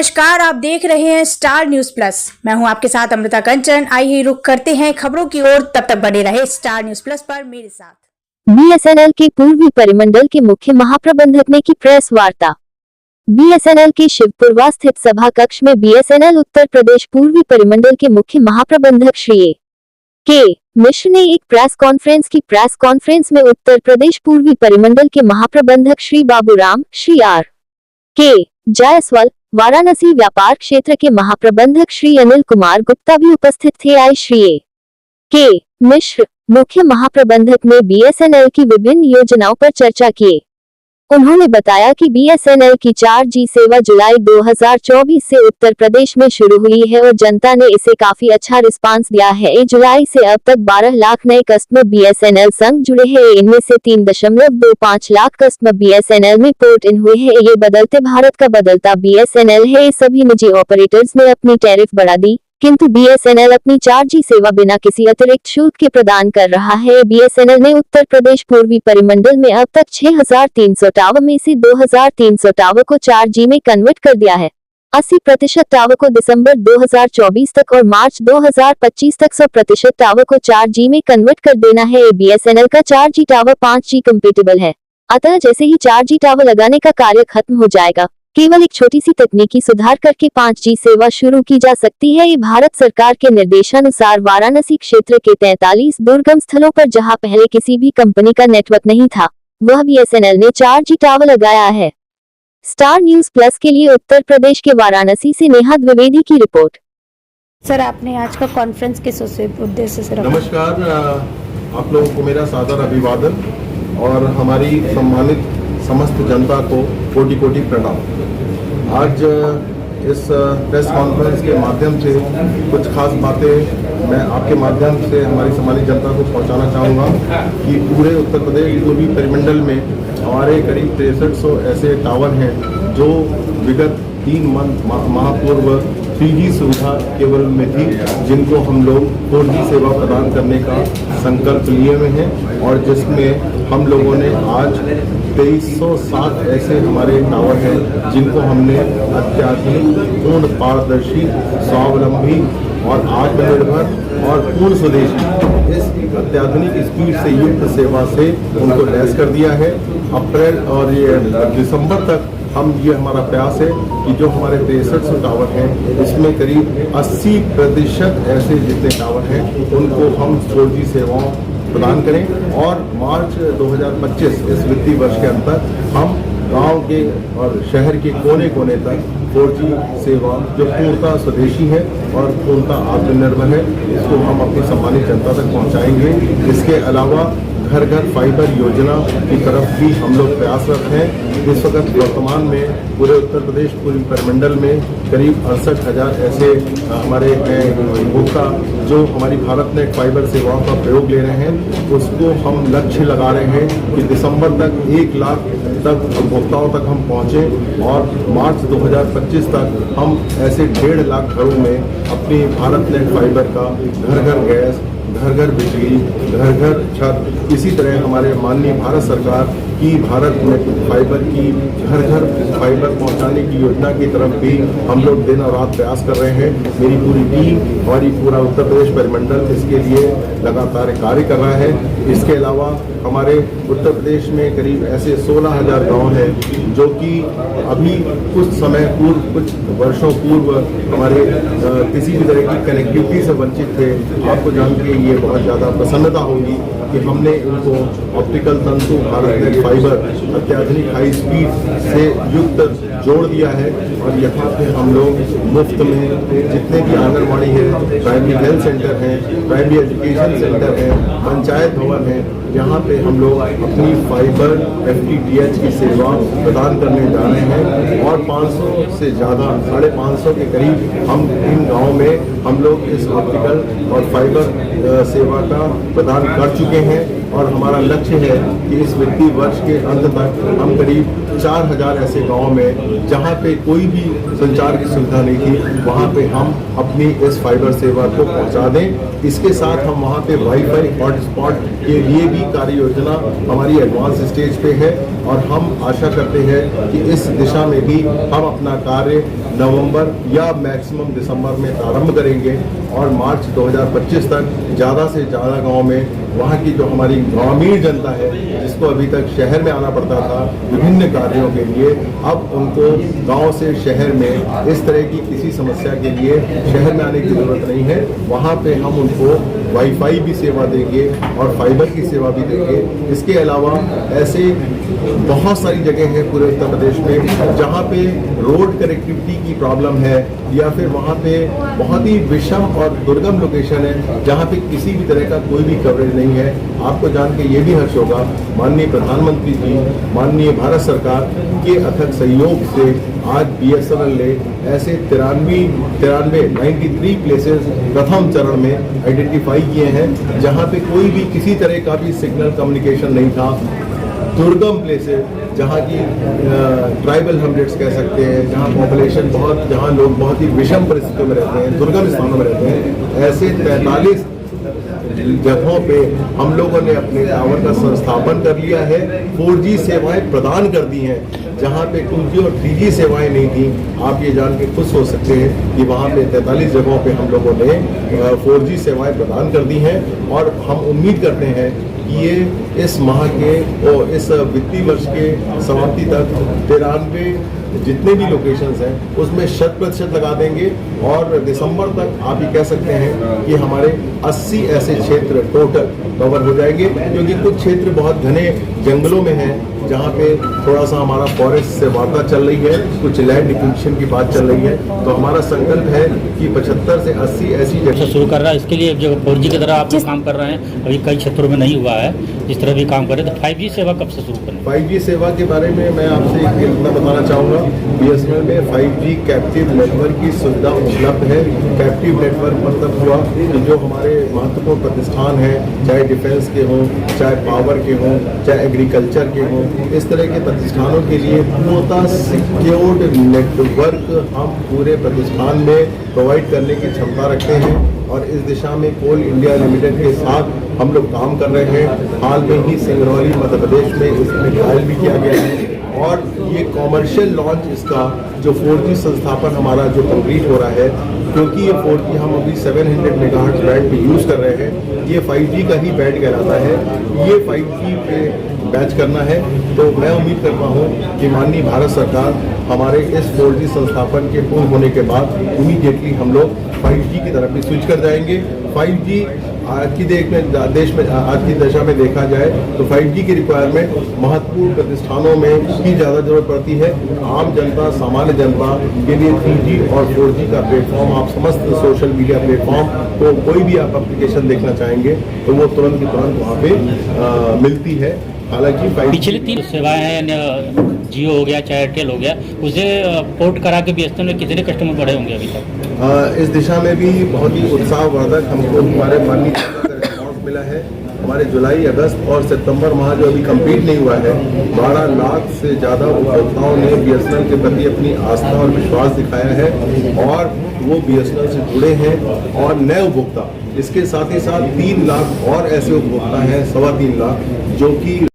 नमस्कार, आप देख रहे हैं स्टार न्यूज प्लस। मैं हूं आपके साथ अमृता कंचन। आइए रुख करते हैं खबरों की ओर। तब तक बने रहे स्टार न्यूज प्लस पर मेरे साथ। बीएसएनएल के पूर्वी परिमंडल के मुख्य महाप्रबंधक ने की प्रेस वार्ता। बीएसएनएल के शिवपुरवा स्थित सभा कक्ष में बीएसएनएल उत्तर प्रदेश पूर्वी परिमंडल के मुख्य महाप्रबंधक श्री के मिश्र ने एक प्रेस कॉन्फ्रेंस की। प्रेस कॉन्फ्रेंस में उत्तर प्रदेश पूर्वी परिमंडल के महाप्रबंधक श्री बाबूराम, श्री आर के जायसवाल, वाराणसी व्यापार क्षेत्र के महाप्रबंधक श्री अनिल कुमार गुप्ता भी उपस्थित थे। आई श्री के मिश्र मुख्य महाप्रबंधक ने बीएसएनएल की विभिन्न योजनाओं पर चर्चा की। उन्होंने बताया कि बीएसएनएल की 4G सेवा जुलाई 2024 से उत्तर प्रदेश में शुरू हुई है और जनता ने इसे काफी अच्छा रिस्पांस दिया है। जुलाई से अब तक 12 लाख नए कस्टमर बीएसएनएल संग जुड़े हैं। इनमें से 3.25 लाख कस्टमर बीएसएनएल में पोर्ट इन हुए हैं। ये बदलते भारत का बदलता बीएसएनएल है। सभी निजी ऑपरेटर्स ने अपनी टैरिफ बढ़ा दी, किंतु बीएसएनएल अपनी 4G सेवा बिना किसी अतिरिक्त शुल्क के प्रदान कर रहा है। बीएसएनएल ने उत्तर प्रदेश पूर्वी परिमंडल में अब तक 6,300 टावर में से 2,300 टावर को 4G में कन्वर्ट कर दिया है। 80% टावर को दिसंबर 2024 तक और मार्च 2025 तक 100% टावर को 4G में कन्वर्ट कर देना है। बीएसएनएल का 4G टावर 5G कंपेटेबल है, अतः जैसे ही 4G टावर लगाने का कार्य खत्म हो जाएगा, केवल एक छोटी सी तकनीकी सुधार करके 5G सेवा शुरू की जा सकती है। ये भारत सरकार के निर्देशानुसार वाराणसी क्षेत्र के 43 दुर्गम स्थलों पर जहां पहले किसी भी कंपनी का नेटवर्क नहीं था, वह बीएसएनएल ने 4G टावर लगाया है। स्टार न्यूज प्लस के लिए उत्तर प्रदेश के वाराणसी से नेहा द्विवेदी की रिपोर्ट। सर, आपने आज का कॉन्फ्रेंस किस उद्देश्य से रखा? नमस्कार, आप लोगों को मेरा सादर अभिवादन और हमारी सम्मानित समस्त जनता को कोटि कोटि प्रणाम। आज इस प्रेस कॉन्फ्रेंस के माध्यम से कुछ खास बातें मैं आपके माध्यम से हमारी सम्मानित जनता को पहुंचाना चाहूँगा कि पूरे उत्तर प्रदेश पूर्वी परिमंडल में हमारे करीब 6300 ऐसे टावर हैं जो विगत 3 माह पूर्व 3G सुविधा केवल में थी, जिनको हम लोग 4G सेवा प्रदान करने का संकल्प लिए हुए हैं और जिसमें हम लोगों ने आज 2307 ऐसे हमारे टावर हैं जिनको हमने अत्याधुनिक, पूर्ण पारदर्शी, स्वावलंबी और आत्मनिर्भर और पूर्ण स्वदेशी इस अत्याधुनिक स्पीड से युक्त सेवा से उनको लैस कर दिया है। अप्रैल और ये दिसंबर तक ये हमारा प्रयास है कि जो हमारे 6300 टावर हैं इसमें करीब 80% ऐसे जितने टावर हैं उनको हम 4G सेवाओं प्रदान करें और मार्च 2025 इस वित्तीय वर्ष के अंतर हम गांव के और शहर के कोने कोने तक 4G सेवा जो पूर्णतः स्वदेशी है और पूर्णतः आत्मनिर्भर है, इसको हम अपनी सम्मानित जनता तक पहुंचाएंगे। इसके अलावा घर घर फाइबर योजना की तरफ भी हम लोग प्रयासरत हैं। इस वक्त वर्तमान में पूरे उत्तर प्रदेश पूर्वी परिमंडल में करीब 68,000 ऐसे हमारे उपभोक्ता जो हमारी भारत नेट फाइबर सेवाओं का प्रयोग ले रहे हैं, उसको हम लक्ष्य लगा रहे हैं कि दिसंबर तक 1 लाख तक उपभोक्ताओं तक हम पहुँचें और मार्च 2025 तक हम ऐसे 1.5 लाख घरों में अपनी भारत नेट फाइबर का घर घर गैस, घर घर बिजली, घर घर छत, इसी तरह हमारे माननीय भारत सरकार की भारत नेट फाइबर की घर घर फाइबर पहुंचाने की योजना की तरफ भी हम लोग दिन और रात प्रयास कर रहे हैं। मेरी पूरी टीम, हमारी पूरा उत्तर प्रदेश परिमंडल इसके लिए लगातार कार्य कर रहा है। इसके अलावा हमारे उत्तर प्रदेश में करीब ऐसे 16,000 गाँव हैं जो कि अभी कुछ समय पूर्व, कुछ वर्षों पूर्व हमारे किसी भी तरह की कनेक्टिविटी से वंचित थे। आपको जान के ये बहुत ज़्यादा प्रसन्नता होगी कि हमने इनको ऑप्टिकल तंतु भारत नेट फाइबर अत्याधुनिक हाई स्पीड से युक्त जोड़ दिया है और यहाँ पे हम लोग मुफ्त में जितने भी आंगनबाड़ी है, प्राइमरी हेल्थ सेंटर हैं, प्राइमरी एजुकेशन सेंटर हैं, पंचायत भवन है, यहाँ पे हम लोग अपनी फाइबर FTTH की सेवा प्रदान करने जा रहे हैं और 500 से ज़्यादा 550 के करीब हम इन गाँव में हम लोग इस ऑप्टिकल और फाइबर सेवा का प्रदान कर चुके हैं और हमारा लक्ष्य है कि इस वित्तीय वर्ष के अंत तक हम करीब 4000 ऐसे गांव में जहां पे कोई भी संचार की सुविधा नहीं थी, वहां पे हम अपनी इस फाइबर सेवा को पहुंचा दें। इसके साथ हम वहां पे वाईफाई हॉटस्पॉट के लिए भी कार्य योजना हमारी एडवांस स्टेज पे है और हम आशा करते हैं कि इस दिशा में भी हम अपना कार्य नवंबर या मैक्सिमम दिसंबर में प्रारंभ करेंगे और मार्च 2025 तक ज़्यादा से ज़्यादा गांव में वहाँ की जो हमारी ग्रामीण जनता है, जिसको अभी तक शहर में आना पड़ता था विभिन्न कार्यों के लिए, अब उनको गांव से शहर में इस तरह की किसी समस्या के लिए शहर में आने की ज़रूरत नहीं है। वहाँ पे हम उनको वाईफाई भी सेवा देंगे और फाइबर की सेवा भी देंगे। इसके अलावा ऐसे बहुत सारी जगह है पूरे उत्तर प्रदेश में जहाँ पे रोड कनेक्टिविटी की प्रॉब्लम है या फिर वहाँ पे बहुत ही विषम और दुर्गम लोकेशन है जहाँ पे किसी भी तरह का कोई भी कवरेज नहीं है। आपको जान के ये भी हर्ष होगा, माननीय प्रधानमंत्री जी, माननीय भारत सरकार के अथक सहयोग से आज BSNL ने ऐसे 93 प्लेसेस प्रथम चरण में आइडेंटिफाई किए हैं जहाँ पे कोई भी किसी तरह का भी सिग्नल कम्युनिकेशन नहीं था। दुर्गम प्लेसेस जहाँ की ट्राइबल हमलेट्स कह सकते हैं, जहाँ पॉपुलेशन जहाँ लोग बहुत ही विषम परिस्थितियों में रहते हैं, दुर्गम स्थानों में रहते हैं, ऐसे 43 जगहों पे हम लोगों ने अपने टावर का संस्थापन कर लिया है। 4G सेवाएं प्रदान कर दी हैं जहाँ पे 2G और 3G सेवाएं नहीं थी। आप ये जान के खुश हो सकते हैं कि वहाँ पे 43 जगहों पे हम लोगों ने 4G सेवाएं प्रदान कर दी हैं और हम उम्मीद करते हैं कि ये इस माह के और इस वित्तीय वर्ष के समाप्ति तक 93 जितने भी लोकेशंस हैं उसमें 100% लगा देंगे और दिसंबर तक आप ये कह सकते हैं कि हमारे 80 ऐसे क्षेत्र टोटल कवर हो जाएंगे, क्योंकि कुछ क्षेत्र बहुत घने जंगलों में हैं जहाँ पे थोड़ा सा हमारा फॉरेस्ट से वार्ता चल रही है, कुछ लैंड एक्विजिशन की बात चल रही है। तो हमारा संकल्प है कि 75 से 80 ऐसी जगह शुरू कर रहा है। इसके लिए जो 4G की तरह आप काम कर रहे हैं, अभी कई क्षेत्रों में नहीं हुआ है, जिस तरह भी काम कर रहे हैं, तो 5G सेवा कब से शुरू करें? 5G सेवा के बारे में मैं आपसे एक इतना बताना चाहूँगा। BSNL में 5G कैप्टिव नेटवर्क की सुविधा उपलब्ध है। कैप्टिव नेटवर्क मतलब हुआ कि जो हमारे महत्वपूर्ण प्रतिष्ठान हैं, चाहे डिफेंस के हों, चाहे पावर के हों, चाहे एग्रीकल्चर के हों, इस तरह के प्रतिष्ठानों के लिए पूर्णतः सिक्योर्ड नेटवर्क हम पूरे प्रतिष्ठान में प्रोवाइड करने की क्षमता रखते हैं और इस दिशा में कोल इंडिया लिमिटेड के साथ हम लोग काम कर रहे हैं। हाल में ही सिंगरौली मध्य प्रदेश में इसमें ट्रायल भी किया गया है और ये कॉमर्शियल लॉन्च इसका जो 4G संस्थापन हमारा जो कंप्लीट हो रहा है, क्योंकि ये 4G हम अभी 700 मेगाहर्ट्ज बैंड पे यूज़ कर रहे हैं, ये 5G का ही बैंड कहलाता है। ये 5G पे बैच करना है, तो मैं उम्मीद करता हूँ कि माननीय भारत सरकार हमारे इस 4G संस्थापन के पूर्ण होने के बाद इमीडिएटली हम लोग 5G की तरफ भी स्विच कर जाएंगे। 5G आज की देश में आज की दशा में देखा जाए तो 5G की रिक्वायरमेंट महत्वपूर्ण प्रतिष्ठानों में ही ज़्यादा जरूरत पड़ती है। आम जनता, सामान्य जनता के लिए 3G और 4G का प्लेटफॉर्म, आप समस्त सोशल मीडिया प्लेटफॉर्म को कोई भी आप एप्लीकेशन देखना चाहेंगे तो वो तुरंत की तुरंत वहाँ पे मिलती है। हालांकि पिछली 3 सेवाएं हैं, जियो हो गया चाहे एयरटेल हो गया, उसे पोर्ट करा के BSNL में कितने कस्टमर बढ़े होंगे अभी तक? इस दिशा में भी बहुत ही उत्साहवर्धक हमको हमारे माननीय का रिस्पॉन्स मिला है। हमारे जुलाई, अगस्त और सितंबर माह जो अभी कंप्लीट नहीं हुआ है, 12 लाख से ज़्यादा उपभोक्ताओं ने BSNL के प्रति अपनी आस्था और विश्वास दिखाया है और वो BSNL से जुड़े हैं और नए उपभोक्ता, इसके साथ ही साथ 3 लाख और ऐसे उपभोक्ता हैं, 3.25 लाख, जो कि